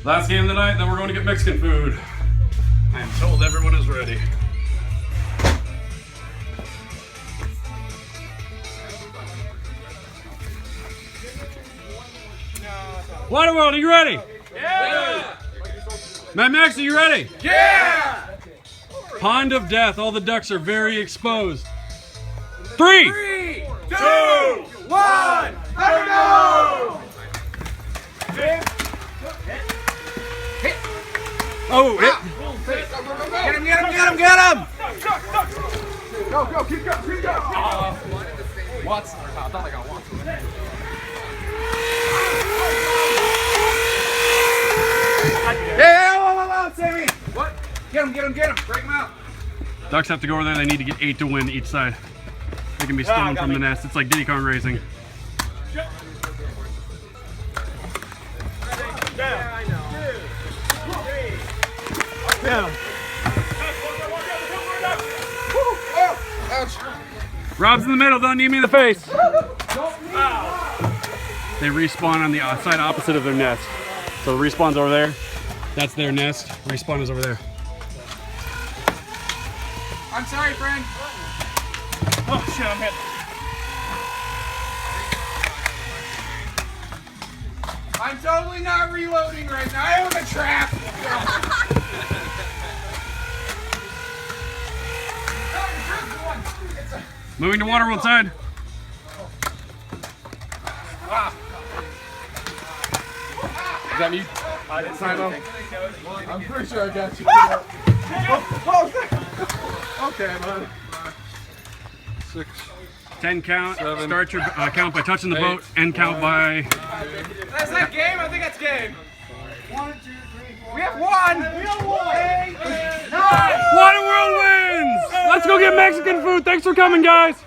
Last game of the night, then we're going to get Mexican food. I am told everyone is ready. Waterworld, are you ready? Yeah! Mad Max, are you ready? Yeah! Pond of Death, all the ducks are very exposed. 3, 3, 2, 1, Thunderdome! Oh, hit. Get him, get him, get him, get him! Go, go, keep going, keep going! Watson, I thought I got Watson. Yeah, Sammy! What? Get him, get him, get him! Break him out! Ducks have to go over there, they need to get 8 to win each side. They can be stolen from the nest. It's like Diddy Kong racing. Yeah, I know. 2, 3. Yeah. Rob's in the middle, don't need me in the face. They respawn on the side opposite of their nest. So the respawn's over there. That's their nest. Respawn is over there. I'm sorry, friend. Oh shit, I'm hit. I'm totally not reloading right now. I was a trap. Moving to Waterworld side. Is that me? I didn't sign off. I'm pretty sure I got you. Okay, man. 6, 10 count. 7, start your count by touching the boat. End count by. That's that game? I think that's game. 1, 2, 3, 4. We have 1. We have 1. 8, 9. Waterworld wins! Let's go get Mexican food. Thanks for coming, guys.